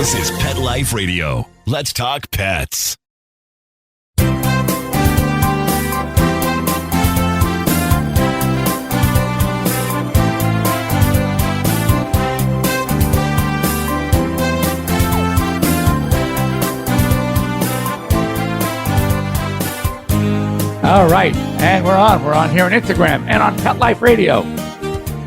This is Pet Life Radio. Let's talk pets. All right, and we're on. We're on here on Instagram and on Pet Life Radio.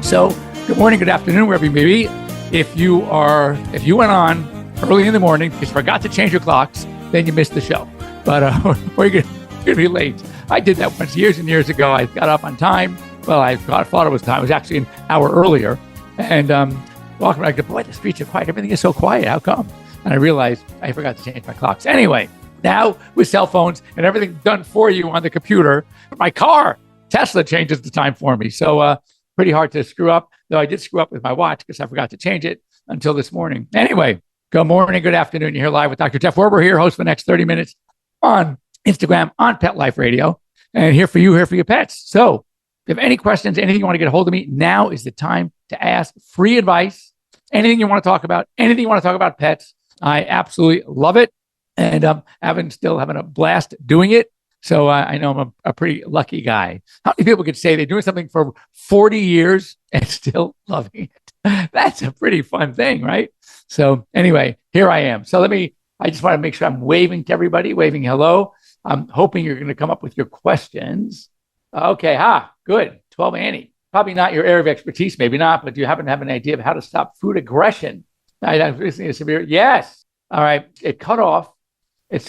So, good morning, good afternoon, wherever you may be. If you went on early in the morning because you forgot to change your clocks, then you missed the show. But we're gonna be late. I did that once years and years ago. I got up on time. Well, I thought it was time. It was actually an hour earlier. And walking around, I go, boy, the streets are quiet. Everything is so quiet. How come? And I realized I forgot to change my clocks. Anyway. Now, with cell phones and everything done for you on the computer, my car, Tesla changes the time for me. So pretty hard to screw up, though I did screw up with my watch because I forgot to change it until this morning. Anyway, good morning, good afternoon. You're here live with Dr. Jeff Werber here, host for the next 30 minutes on Instagram, on Pet Life Radio, and here for you, here for your pets. So if you have any questions, anything you want to get a hold of me, now is the time to ask. Free advice, anything you want to talk about, anything you want to talk about pets. I absolutely love it. And still having a blast doing it. So I know I'm a pretty lucky guy. How many people could say they're doing something for 40 years and still loving it? That's a pretty fun thing, right? So anyway, here I am. So I just want to make sure I'm waving to everybody, waving hello. I'm hoping you're going to come up with your questions. Okay, good. 12 Annie. Probably not your area of expertise, maybe not, but do you happen to have an idea of how to stop food aggression? Yes. All right, it cut off. It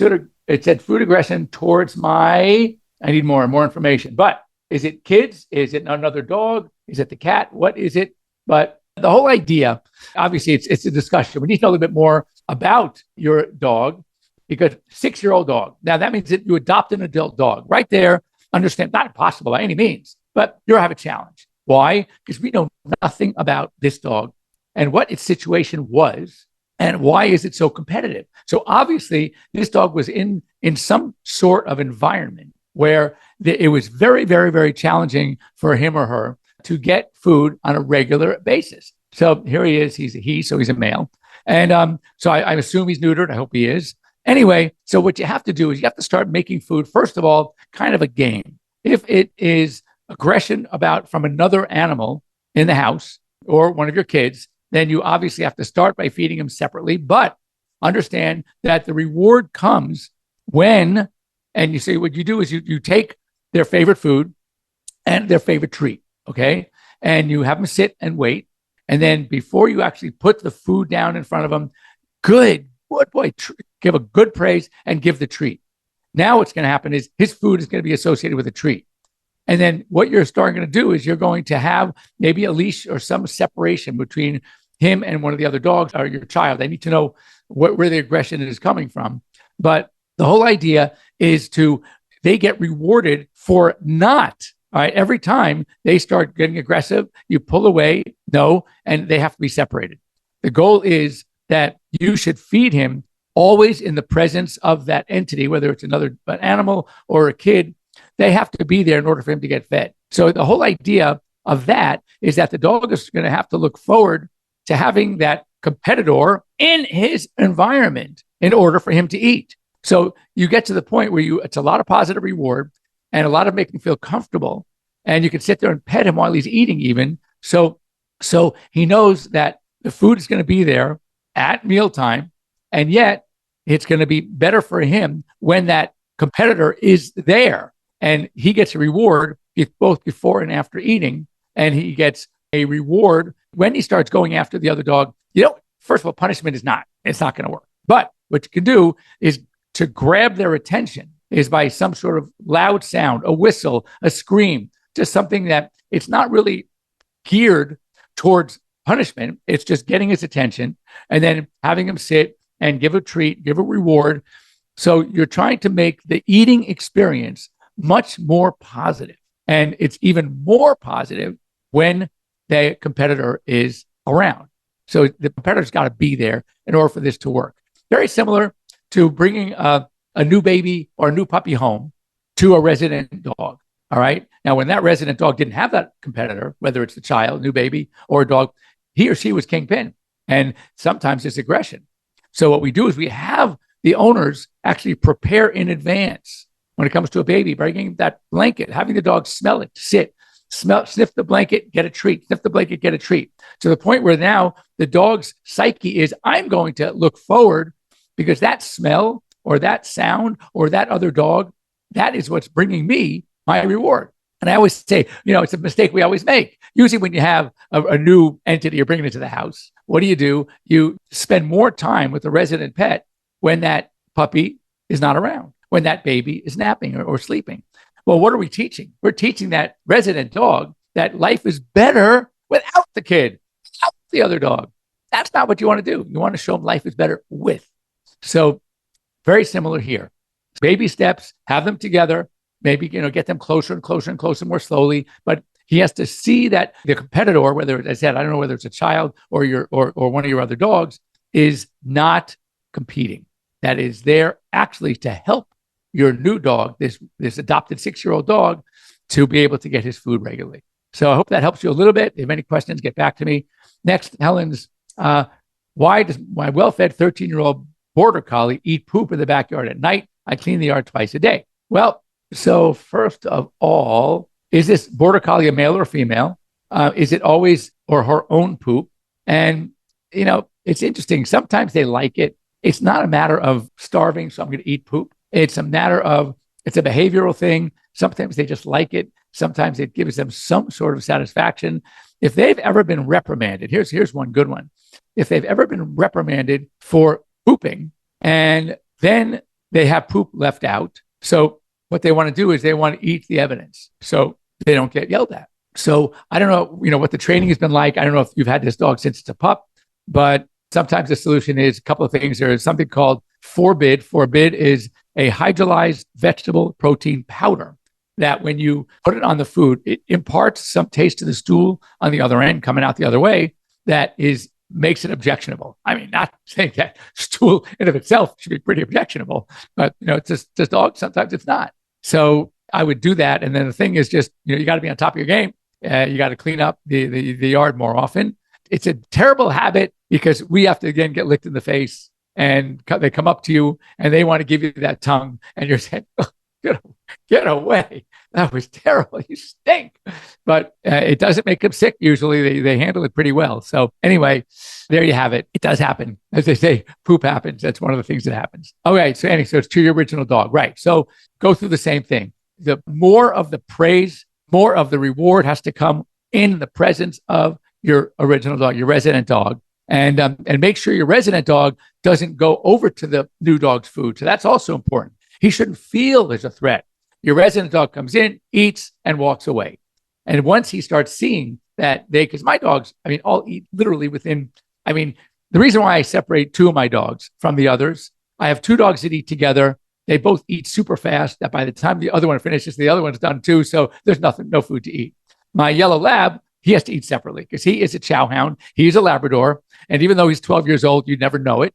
said food aggression towards I need more information. But is it kids? Is it another dog? Is it the cat? What is it? But the whole idea, obviously, it's a discussion. We need to know a little bit more about your dog because 6-year-old dog. Now, that means that you adopt an adult dog. Right there, understand, not impossible by any means, but you'll have a challenge. Why? Because we know nothing about this dog and what its situation was. And why is it so competitive? So obviously, this dog was in some sort of environment where it was very, very, very challenging for him or her to get food on a regular basis. So here he is. He's a he, so he's a male. And so I assume he's neutered. I hope he is. Anyway, so what you have to do is you have to start making food, first of all, kind of a game. If it is aggression from another animal in the house or one of your kids, then you obviously have to start by feeding them separately. But understand that the reward comes when, and you say what you do is you take their favorite food and their favorite treat, okay? And you have them sit and wait. And then before you actually put the food down in front of them, good boy, give a good praise and give the treat. Now what's going to happen is his food is going to be associated with a treat. And then what you're starting to do is you're going to have maybe a leash or some separation between him and one of the other dogs or your child. They need to know where the aggression is coming from. But the whole idea is they get rewarded for not, all right, every time they start getting aggressive, you pull away, no, and they have to be separated. The goal is that you should feed him always in the presence of that entity, whether it's an animal or a kid. They have to be there in order for him to get fed. So the whole idea of that is that the dog is going to have to look forward to having that competitor in his environment in order for him to eat. So you get to the point where it's a lot of positive reward and a lot of making him feel comfortable. And you can sit there and pet him while he's eating even. So he knows that the food is going to be there at mealtime. And yet it's going to be better for him when that competitor is there. And he gets a reward both before and after eating. And he gets a reward when he starts going after the other dog. First of all, punishment it's not going to work. But what you can do is to grab their attention is by some sort of loud sound, a whistle, a scream, just something that it's not really geared towards punishment. It's just getting his attention and then having him sit and give a treat, give a reward. So you're trying to make the eating experience much more positive. And it's even more positive when the competitor is around. So the competitor's got to be there in order for this to work. Very similar to bringing a new baby or a new puppy home to a resident dog. All right. Now, when that resident dog didn't have that competitor, whether it's the child, new baby, or a dog, he or she was kingpin. And sometimes it's aggression. So what we do is we have the owners actually prepare in advance when it comes to a baby, bringing that blanket, having the dog smell it, sit, smell, sniff the blanket, get a treat, sniff the blanket, get a treat, to the point where now the dog's psyche is, I'm going to look forward because that smell or that sound or that other dog, that is what's bringing me my reward. And I always say, it's a mistake we always make. Usually when you have a new entity you're bringing into the house, what do? You spend more time with the resident pet when that puppy is not around, when that baby is napping or sleeping. Well, what are we teaching? We're teaching that resident dog that life is better without the kid, without the other dog. That's not what you want to do. You want to show them life is better with. So very similar here. Baby steps, have them together, maybe, get them closer and closer and closer more slowly. But he has to see that the competitor, whether, as I said, I don't know whether it's a child or one of your other dogs, is not competing. That is there actually to help your new dog, this adopted 6-year-old dog, to be able to get his food regularly. So I hope that helps you a little bit. If you have any questions, get back to me. Next, Helen's, why does my well-fed 13-year-old border collie eat poop in the backyard at night? I clean the yard twice a day. Well, so first of all, is this border collie a male or female? Is it always or her own poop? And, it's interesting. Sometimes they like it. It's not a matter of starving, so I'm going to eat poop. It's a matter of, it's a behavioral thing. Sometimes they just like it. Sometimes it gives them some sort of satisfaction. If they've ever been reprimanded, here's one good one. If they've ever been reprimanded for pooping and then they have poop left out, so what they want to do is they want to eat the evidence so they don't get yelled at. So I don't know, what the training has been like. I don't know if you've had this dog since it's a pup, but sometimes the solution is a couple of things. There is something called Forbid. Forbid is a hydrolyzed vegetable protein powder that when you put it on the food, it imparts some taste to the stool on the other end, coming out the other way, that makes it objectionable. I mean, not saying that stool in of itself should be pretty objectionable, but it's just dog. Sometimes it's not. So I would do that. And then the thing is just, you got to be on top of your game. You got to clean up the yard more often. It's a terrible habit because we have to, again, get licked in the face and they come up to you and they want to give you that tongue and you're saying, oh, get away. That was terrible. You stink. But it doesn't make them sick. Usually they handle it pretty well. So anyway, there you have it. It does happen. As they say, poop happens. That's one of the things that happens. Okay. So anyway, so it's to your original dog. Right. So go through the same thing. The more of the praise, more of the reward has to come in the presence of your original dog, your resident dog. And make sure your resident dog doesn't go over to the new dog's food. So that's also important. He shouldn't feel there's a threat. Your resident dog comes in, eats, and walks away. And once he starts seeing that because my dogs, all eat literally within, the reason why I separate 2 of my dogs from the others, I have 2 dogs that eat together. They both eat super fast that by the time the other one finishes, the other one's done too. So there's no food to eat. My yellow lab, he has to eat separately because he is a chow hound. He's a Labrador. And even though he's 12 years old, you'd never know it.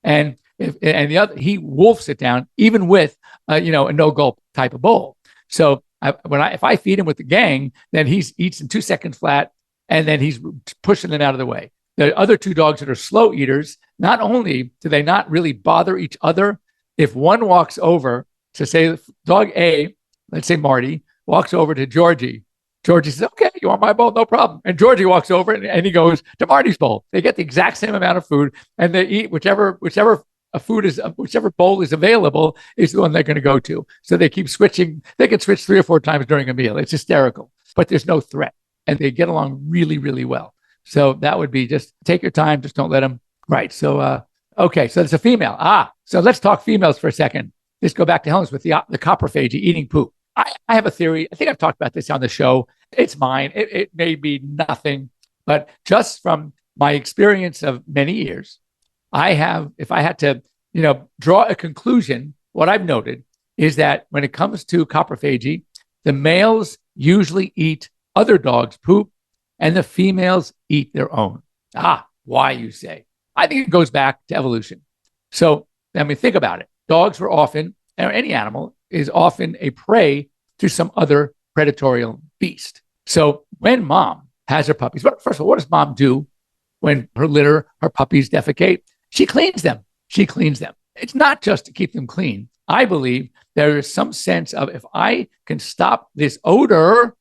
And the other, he wolfs it down, even with, a no gulp type of bowl. So if I feed him with the gang, then he eats in 2 seconds flat, and then he's pushing them out of the way. The other 2 dogs that are slow eaters, not only do they not really bother each other, if one walks over to say dog A, let's say Marty, walks over to Georgie says, okay, you want my bowl? No problem. And Georgie walks over and he goes to Marty's bowl. They get the exact same amount of food and they eat whichever bowl is available is the one they're going to go to. So they keep switching. They can switch 3 or 4 times during a meal. It's hysterical, but there's no threat and they get along really, really well. So that would be just take your time. Just don't let them. Right. So, okay. So it's a female. So let's talk females for a second. Let's go back to Helen's with the coprophagy eating poop. I have a theory. I think I've talked about this on the show. It's mine. It may be nothing, but just from my experience of many years, if I had to, draw a conclusion, what I've noted is that when it comes to coprophagy, the males usually eat other dogs' poop and the females eat their own. Why, you say? I think it goes back to evolution. So, think about it. Dogs were often, or any animal is often a prey to some other predatory beast. So when mom has her puppies, first of all, what does mom do when her puppies defecate? She cleans them. she cleans them. It's not just to keep them clean. I believe there is some sense of if I can stop this odor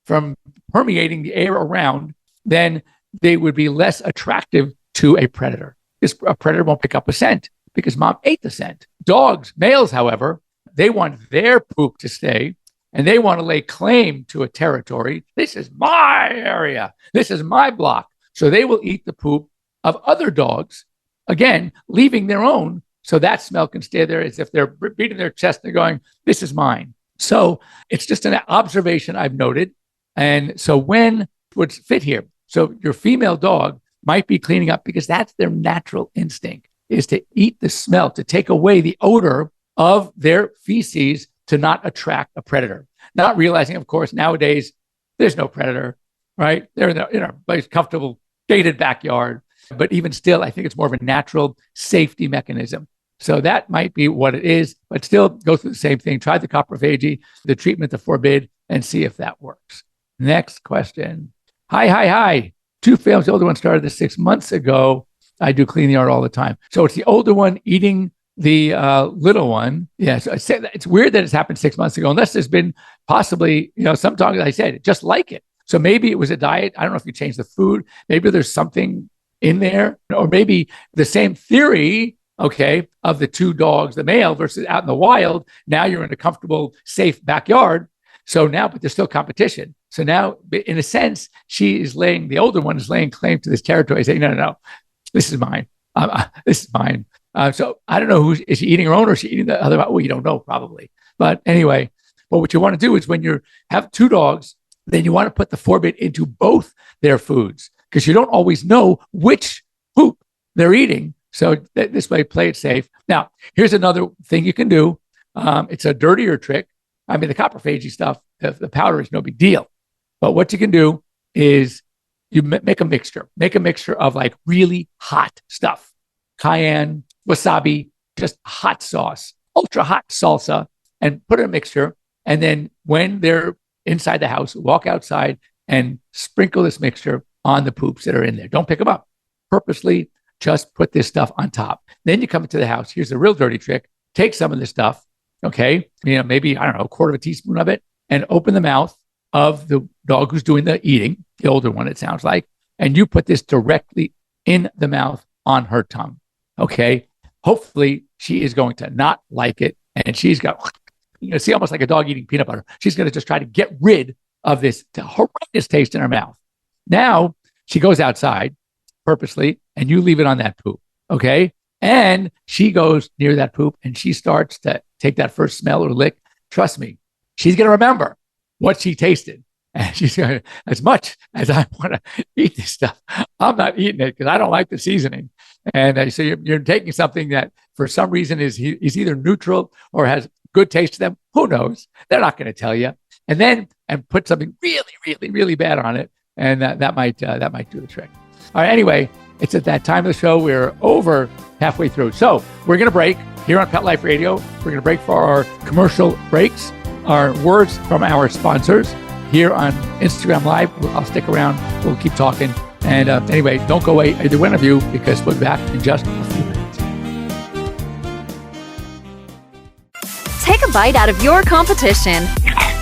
from permeating the air around, then they would be less attractive to a predator. Because a predator won't pick up a scent because mom ate the scent. Dogs, males, however, they want their poop to stay and they want to lay claim to a territory. This is my area. This is my block. So they will eat the poop of other dogs, again, leaving their own. So that smell can stay there as if they're beating their chest and going, this is mine. So it's just an observation I've noted. And so when would fit here? So your female dog might be cleaning up because that's their natural instinct, is to eat the smell, to take away the odor of their feces to not attract a predator. Not realizing, of course, nowadays, there's no predator, right? They're in a nice, comfortable, gated backyard. But even still, I think it's more of a natural safety mechanism. So that might be what it is, but still go through the same thing. Try the coprophagy, the treatment to forbid, and see if that works. Next question. Hi. Two families. The older one started this 6 months ago. I do clean the yard all the time. So it's the older one eating the little one. Yeah, so I say that it's weird that it's happened 6 months ago, unless there's been possibly, some dogs, I said, just like it. So maybe it was a diet. I don't know if you changed the food. Maybe there's something in there, or maybe the same theory, okay, of the two dogs, the male versus out in the wild. Now you're in a comfortable, safe backyard. So now, but there's still competition. So now, in a sense, the older one is laying claim to this territory, saying, no, this is mine. This is mine. So I don't know, is she eating her own or is she eating the other? Well, you don't know, probably. But anyway, but what you want to do is when you have two dogs, then you want to put the forbid into both their foods, because you don't always know which poop they're eating. So this way, play it safe. Now, here's another thing you can do. It's a dirtier trick. I mean, the coprophagy stuff, the powder is no big deal. But what you can do is you make a mixture. Make a mixture of like really hot stuff. Cayenne, wasabi, just hot sauce, ultra hot salsa, and put in a mixture. And then when they're inside the house, walk outside and sprinkle this mixture on the poops that are in there. Don't pick them up. Purposely just put this stuff on top. Then you come into the house. Here's a real dirty trick. Take some of this stuff, okay? Maybe, I don't know, a quarter of a teaspoon of it, and open the mouth of the dog who's doing the eating, the older one, it sounds like, and you put this directly in the mouth on her tongue, okay? Hopefully, she is going to not like it, and she's got, see, almost like a dog eating peanut butter. She's going to just try to get rid of this horrendous taste in her mouth. Now, she goes outside purposely, and you leave it on that poop, okay? And she goes near that poop, and she starts to take that first smell or lick. Trust me, she's going to remember what she tasted. And she's going to, as much as I want to eat this stuff, I'm not eating it because I don't like the seasoning. And so you're taking something that for some reason is either neutral or has good taste to them. Who knows? They're not going to tell you. And put something really, really, really bad on it. And that might do the trick. All right. Anyway, it's at that time of the show. We're over halfway through. So we're going to break here on Pet Life Radio. We're going to break for our commercial breaks, our words from our sponsors here on Instagram Live. I'll stick around. We'll keep talking. And anyway, don't go away, either one of you, because we'll be back in just a few minutes. Take a bite out of your competition.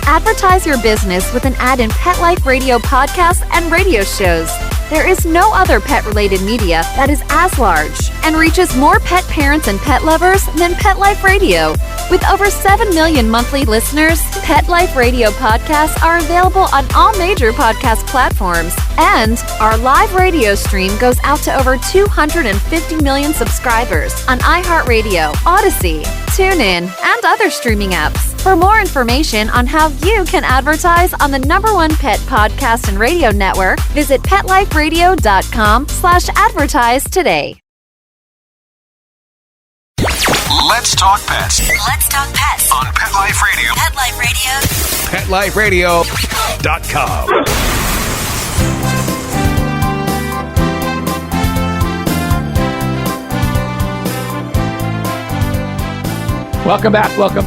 Advertise your business with an ad in Pet Life Radio podcasts and radio shows. There is no other pet-related media that is as large and reaches more pet parents and pet lovers than Pet Life Radio. With over 7 million monthly listeners, Pet Life Radio podcasts are available on all major podcast platforms. And our live radio stream goes out to over 250 million subscribers on iHeartRadio, Odyssey, TuneIn, and other streaming apps. For more information on how you can advertise on the #1 pet podcast and radio network, visit PetLifeRadio.com/advertise today. Let's talk pets. Let's talk pets On Pet Life Radio. Pet Life Radio. PetLifeRadio.com. Welcome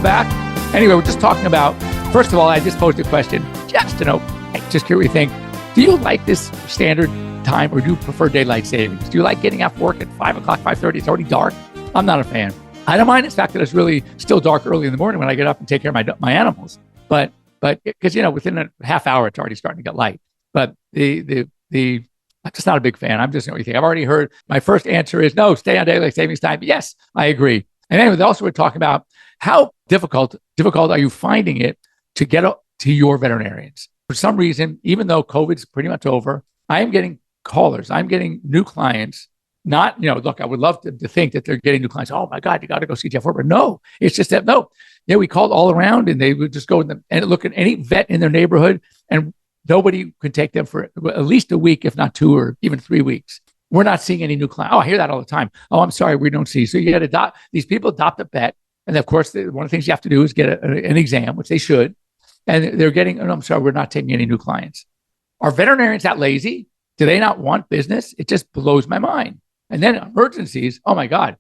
back. Anyway, we're just talking about, first of all, I just posed a question just to know, just curious what you think. Do you like this standard time or do you prefer daylight savings? Do you like getting off work at 5 o'clock, 5:30? It's already dark. I'm not a fan. I don't mind the fact that it's really still dark early in the morning when I get up and take care of my animals. But because, within a half hour, it's already starting to get light. But I'm just not a big fan. I'm just going to think. I've already heard my first answer is no, stay on daylight savings time. Yes, I agree. And anyway, they also were talking about how difficult are you finding it to get to your veterinarians? For some reason, even though COVID's pretty much over, I am getting callers. I'm getting new clients. Not, look, I would love to think that they're getting new clients. Oh my God, you got to go see Jeff Weber. No, it's just that, no. Yeah, we called all around and they would just go and look at any vet in their neighborhood and nobody could take them for at least a week, if not 2 or even 3 weeks. We're not seeing any new clients. Oh, I hear that all the time. Oh, I'm sorry, we don't see. So you got to these people adopt a pet. And of course, one of the things you have to do is get an exam, which they should. And they're getting, I'm sorry, we're not taking any new clients. Are veterinarians that lazy? Do they not want business? It just blows my mind. And then emergencies, oh my God,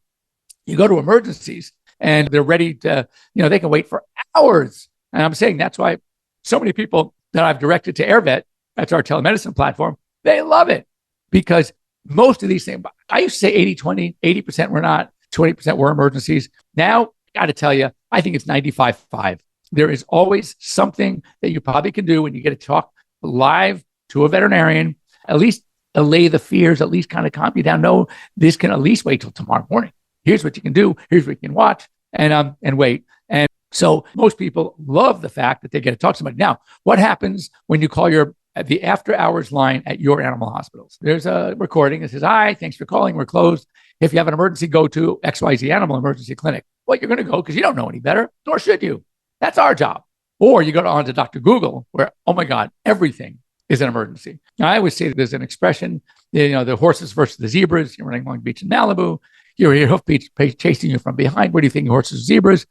you go to emergencies and they're ready to, they can wait for hours. And I'm saying that's why so many people that I've directed to AirVet, that's our telemedicine platform, they love it because most of these things, I used to say 80-20, 80% were not, 20% were emergencies. Now, I got to tell you, I think it's 95-5. There is always something that you probably can do when you get to talk live to a veterinarian, at least allay the fears, at least kind of calm you down. No, this can at least wait till tomorrow morning. Here's what you can do. Here's what you can watch and wait. And so most people love the fact that they get to talk to somebody. Now, what happens when you call the after hours line at your animal hospitals? There's a recording that says, hi, thanks for calling. We're closed. If you have an emergency, go to XYZ Animal Emergency Clinic. Well, you're going to go because you don't know any better, nor should you. That's our job. Or you go on to Dr. Google where, oh my God, everything is an emergency. Now, I always say that there's an expression, the horses versus the zebras. You're running along the beach in Malibu. You're your hoofbeats chasing you from behind. What do you think, horses or zebras?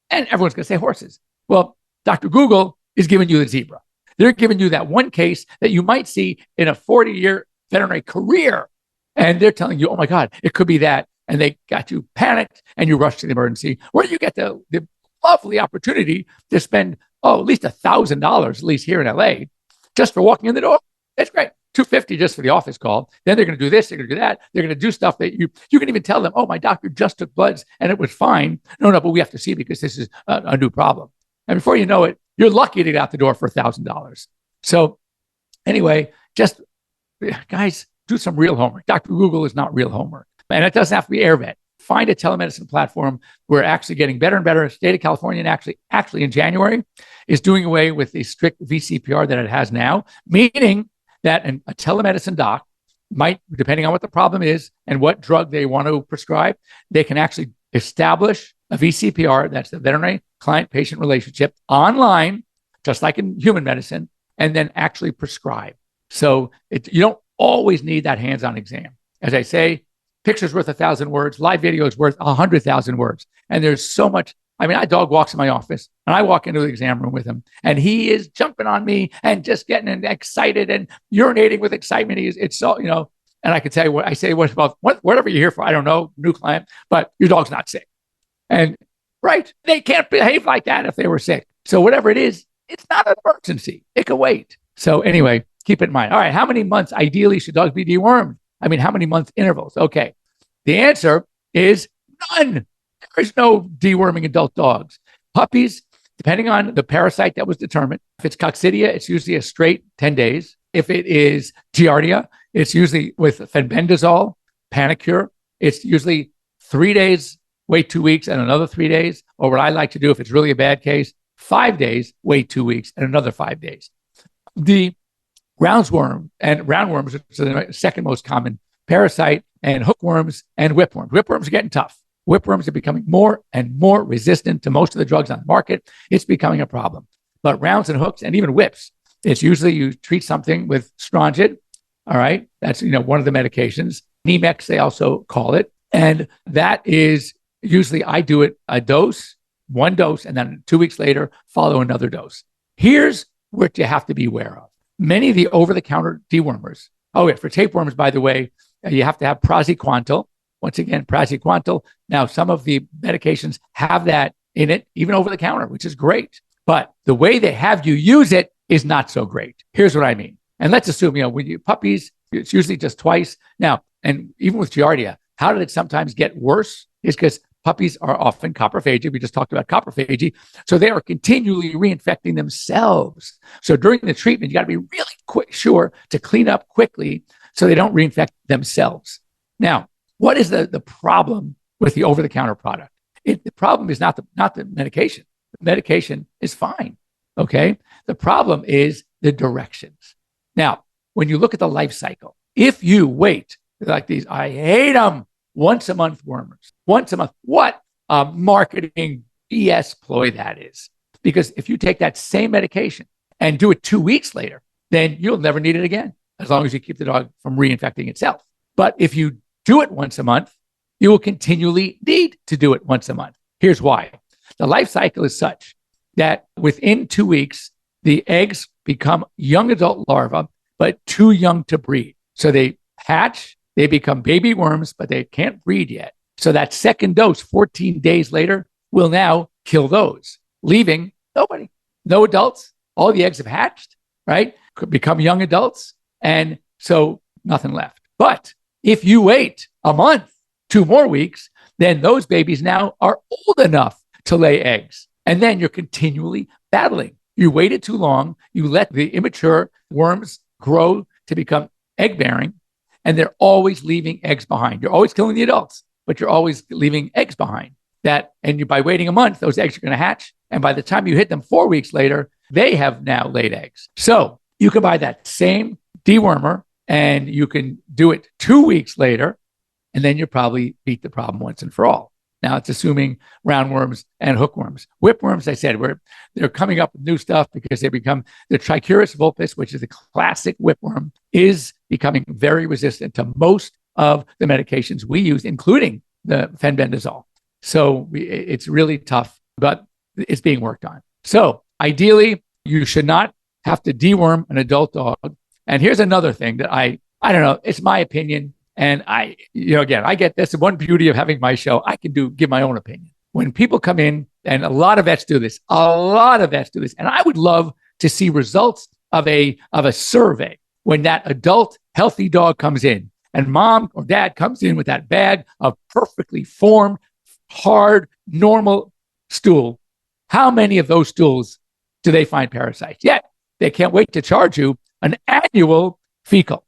And everyone's going to say horses. Well, Dr. Google is giving you the zebra. They're giving you that one case that you might see in a 40-year veterinary career. And they're telling you, oh my God, it could be that. And they got you panicked and you rush to the emergency where you get the lovely opportunity to spend, at least $1,000, at least here in LA, just for walking in the door. That's great. $250 just for the office call. Then they're going to do this. They're going to do that. They're going to do stuff that you can even tell them, oh, my doctor just took bloods and it was fine. No, but we have to see because this is a new problem. And before you know it, you're lucky to get out the door for $1,000. So anyway, just guys, do some real homework. Dr. Google is not real homework. And it doesn't have to be AirVet. Find a telemedicine platform. We're actually getting better and better. The state of California, and actually in January, is doing away with the strict VCPR that it has now, meaning that a telemedicine doc might, depending on what the problem is and what drug they want to prescribe, they can actually establish a VCPR, that's the veterinary client-patient relationship, online, just like in human medicine, and then actually prescribe. So you don't always need that hands-on exam. As I say, picture's worth 1,000 words. Live video is worth 100,000 words. And there's so much. I mean, my dog walks in my office and I walk into the exam room with him and he is jumping on me and just getting excited and urinating with excitement. It's so, and I can tell you what I say, whatever you're here for, I don't know, new client, but your dog's not sick. And right, they can't behave like that if they were sick. So whatever it is, it's not an emergency. It can wait. So anyway, keep it in mind. All right, how many months ideally should dogs be dewormed? I mean, how many month intervals? Okay. The answer is none. There's no deworming adult dogs. Puppies, depending on the parasite that was determined. If it's coccidia, it's usually a straight 10 days. If it is giardia, it's usually with fenbendazole, Panicure. It's usually 3 days, wait 2 weeks, and another 3 days. Or what I like to do, if it's really a bad case, 5 days, wait 2 weeks, and another 5 days. The roundworms, which is the second most common parasite, and hookworms and whipworms. Whipworms are getting tough. Whipworms are becoming more and more resistant to most of the drugs on the market. It's becoming a problem. But rounds and hooks and even whips, it's usually you treat something with Strongid. All right. That's, one of the medications. Nemex, they also call it. And that is usually I do it one dose, and then 2 weeks later, follow another dose. Here's what you have to be aware of. Many of the over-the-counter dewormers. Oh, yeah, for tapeworms, by the way, you have to have praziquantel. Once again, praziquantel. Now, some of the medications have that in it, even over the counter, which is great. But the way they have you use it is not so great. Here's what I mean. And let's assume, when you puppies, it's usually just twice. Now, and even with giardia, how did it sometimes get worse? is because puppies are often coprophagy. We just talked about coprophagy. So they are continually reinfecting themselves. So during the treatment, you got to be really sure to clean up quickly so they don't reinfect themselves. Now, what is the problem with the over-the-counter product? The problem is not the medication. The medication is fine, okay? The problem is the directions. Now, when you look at the life cycle, if you wait, like these, I hate them, once a month wormers, once a month, what a marketing BS ploy that is. Because if you take that same medication and do it 2 weeks later, then you'll never need it again, as long as you keep the dog from reinfecting itself. But if you do it once a month, you will continually need to do it once a month. Here's why. The life cycle is such that within 2 weeks, the eggs become young adult larvae, but too young to breed. So they hatch, they become baby worms, but they can't breed yet. So that second dose, 14 days later, will now kill those, leaving nobody, no adults. All the eggs have hatched, right? Could become young adults. And so nothing left. But if you wait a month, 2 more weeks, then those babies now are old enough to lay eggs. And then you're continually battling. You waited too long. You let the immature worms grow to become egg bearing, and they're always leaving eggs behind. You're always killing the adults, but you're always leaving eggs behind. By waiting a month, those eggs are going to hatch. And by the time you hit them 4 weeks later, they have now laid eggs. So you can buy that same dewormer and you can do it 2 weeks later, and then you probably beat the problem once and for all. Now it's assuming roundworms and hookworms. Whipworms, I said, they're coming up with new stuff because they become the Trichuris vulpes, which is a classic whipworm, is becoming very resistant to most of the medications we use, including the fenbendazole. So it's really tough, but it's being worked on. So ideally, you should not have to deworm an adult dog. And here's another thing that I don't know, it's my opinion. And I get this. One beauty of having my show, I can give my own opinion. When people come in, and a lot of vets do this, and I would love to see results of a survey when that adult healthy dog comes in and mom or dad comes in with that bag of perfectly formed, hard, normal stool. How many of those stools do they find parasites? Yet they can't wait to charge you an annual fecal.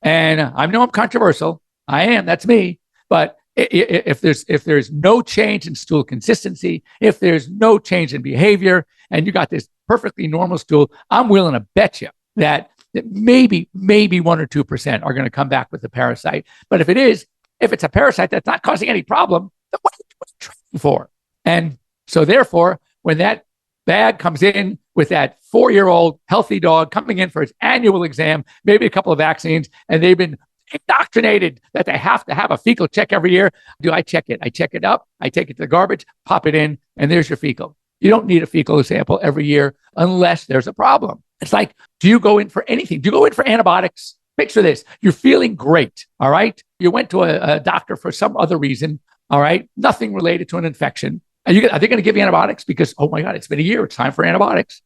And I know I'm controversial. I am. That's me. But if there's no change in stool consistency, if there's no change in behavior, and you got this perfectly normal stool, I'm willing to bet you that maybe 1 or 2% are going to come back with a parasite. But if it's a parasite that's not causing any problem, then what are you trying for? And so therefore, when that bag comes in with that 4-year-old healthy dog coming in for his annual exam, maybe a couple of vaccines, and they've been indoctrinated that they have to have a fecal check every year. Do I check it? I check it up. I take it to the garbage, pop it in, and there's your fecal. You don't need a fecal sample every year unless there's a problem. It's like, do you go in for anything? Do you go in for antibiotics? Picture this. You're feeling great, all right? You went to a doctor for some other reason, all right? Nothing related to an infection. Are they going to give you antibiotics because, oh my God, it's been a year, it's time for antibiotics?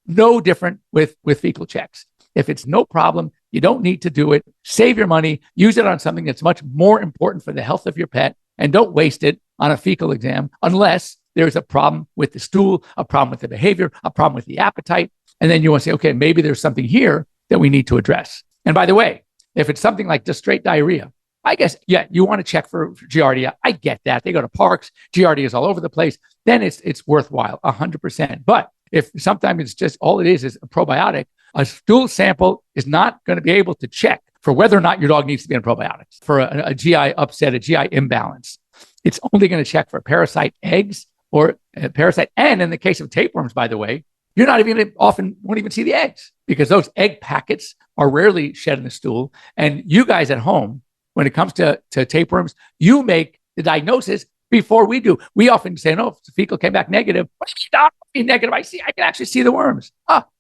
No different with fecal checks. If it's no problem, you don't need to do it. Save your money, use it on something that's much more important for the health of your pet, and don't waste it on a fecal exam unless there's a problem with the stool, a problem with the behavior, a problem with the appetite. And then you want to say, okay, maybe there's something here that we need to address. And by the way, if it's something like just straight diarrhea, I guess, yeah, you want to check for Giardia. I get that. They go to parks, Giardia is all over the place. Then it's worthwhile, 100%. But if sometimes it's just all it is a probiotic, a stool sample is not going to be able to check for whether or not your dog needs to be on probiotics, for a GI upset, a GI imbalance. It's only going to check for parasite eggs or parasite. And in the case of tapeworms, by the way, you're not even often won't even see the eggs because those egg packets are rarely shed in the stool. And you guys at home, when it comes to tapeworms, you make the diagnosis before we do. We often say, no, if the fecal came back negative, negative, I can actually see the worms.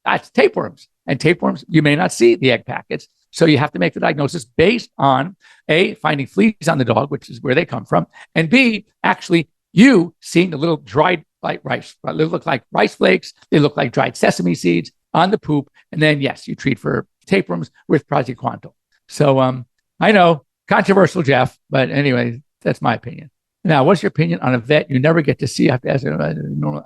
That's tapeworms. And tapeworms, you may not see the egg packets. So you have to make the diagnosis based on A, finding fleas on the dog, which is where they come from, and B, actually you seeing the little dried like rice. They look like rice flakes. They look like dried sesame seeds on the poop. And then, yes, you treat for tapeworms with praziquantel. So I know, controversial, Jeff, but anyway, that's my opinion. Now, what's your opinion on a vet you never get to see? I have to ask normal.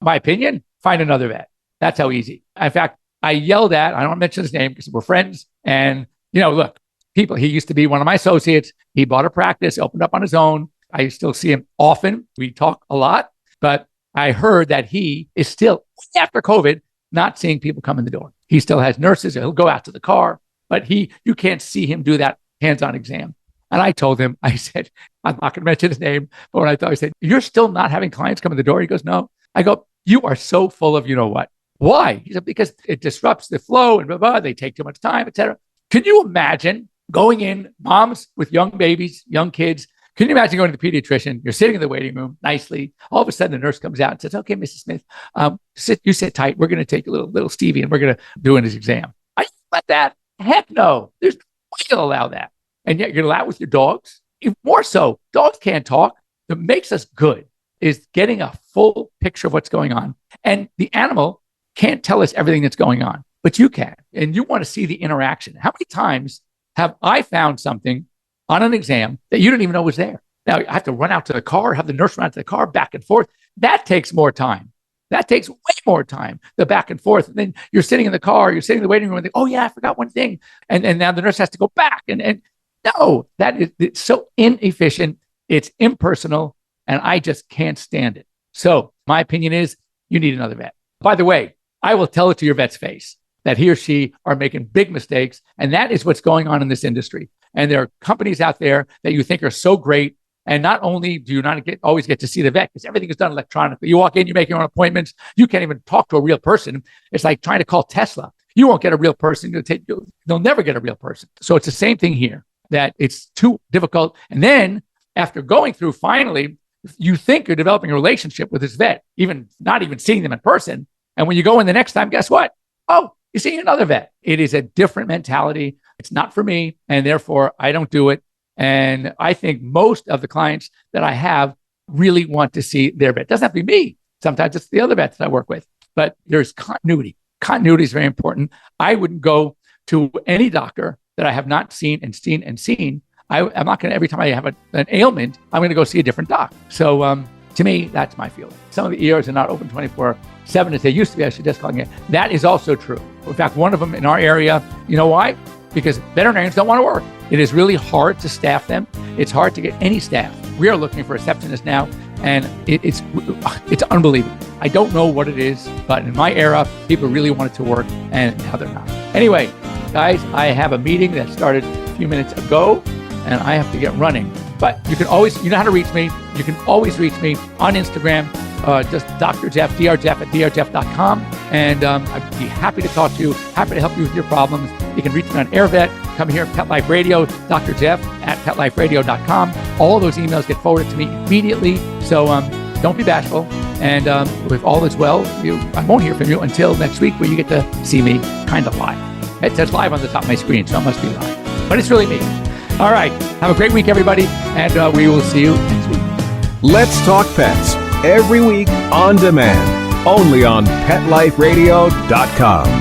My opinion? Find another vet. That's how easy. In fact, I yelled at, I don't mention his name because we're friends. And, look, he used to be one of my associates. He bought a practice, opened up on his own. I still see him often. We talk a lot, but I heard that he is still, after COVID, not seeing people come in the door. He still has nurses. He'll go out to the car, but you can't see him do that hands-on exam. And I told him, I said, I'm not going to mention his name, but I said, you're still not having clients come in the door? He goes, no. I go, you are so full of what? Why? He said, because it disrupts the flow and blah, blah, they take too much time, et cetera. Can you imagine going in, moms with young babies, young kids? Can you imagine going to the pediatrician? You're sitting in the waiting room nicely. All of a sudden, the nurse comes out and says, okay, Mrs. Smith, sit tight. We're going to take a little Stevie and we're going to do his exam. I let that. Heck no. There's no way you'll allow that. And yet you're going to allow it with your dogs. Even more so, dogs can't talk. What makes us good is getting a full picture of what's going on. And the animal can't tell us everything that's going on, but you can. And you want to see the interaction. How many times have I found something on an exam that you didn't even know was there? Now, I have to run out to the car, have the nurse run out to the car, back and forth. That takes more time. That takes way more time, the back and forth. And then you're sitting in the car, you're sitting in the waiting room and think, oh yeah, I forgot one thing. And now the nurse has to go back. And no, it's so inefficient. It's impersonal. And I just can't stand it. So my opinion is you need another vet. By the way, I will tell it to your vet's face that he or she are making big mistakes. And that is what's going on in this industry. And there are companies out there that you think are so great. And not only do you not always get to see the vet because everything is done electronically. You walk in, you make your own appointments. You can't even talk to a real person. It's like trying to call Tesla. You won't get a real person. You'll never get a real person. So it's the same thing here, that it's too difficult. And then after going through, finally, you think you're developing a relationship with this vet, not even seeing them in person. And when you go in the next time, guess what? Oh, you're seeing another vet. It is a different mentality. It's not for me. And therefore, I don't do it. And I think most of the clients that I have really want to see their vet. It doesn't have to be me. Sometimes it's the other vets that I work with. But there's continuity. Continuity is very important. I wouldn't go to any doctor that I have not seen. I'm not going to, every time I have an ailment, I'm going to go see a different doc. So to me, that's my feeling. Some of the ERs are not open 24/7 as they used to be. I should just call it. That is also true. In fact, one of them in our area, you know why? Because veterinarians don't want to work. It is really hard to staff them. It's hard to get any staff. We are looking for receptionists now, and it's unbelievable. I don't know what it is, but in my era, people really wanted to work, and now they're not. Anyway, guys, I have a meeting that started a few minutes ago, and I have to get running. But you can always, you know how to reach me. You can always reach me on Instagram, just Dr. Jeff, drjeff@drjeff.com. And I'd be happy to talk to you, happy to help you with your problems. You can reach me on AirVet, come here at Pet Life Radio, Dr. Jeff at petliferadio.com. All those emails get forwarded to me immediately. So don't be bashful. And if all is well, I won't hear from you until next week where you get to see me kind of live. It says live on the top of my screen, so it must be live. But it's really me. All right. Have a great week, everybody. And we will see you next week. Let's Talk Pets every week on demand, only on PetLifeRadio.com.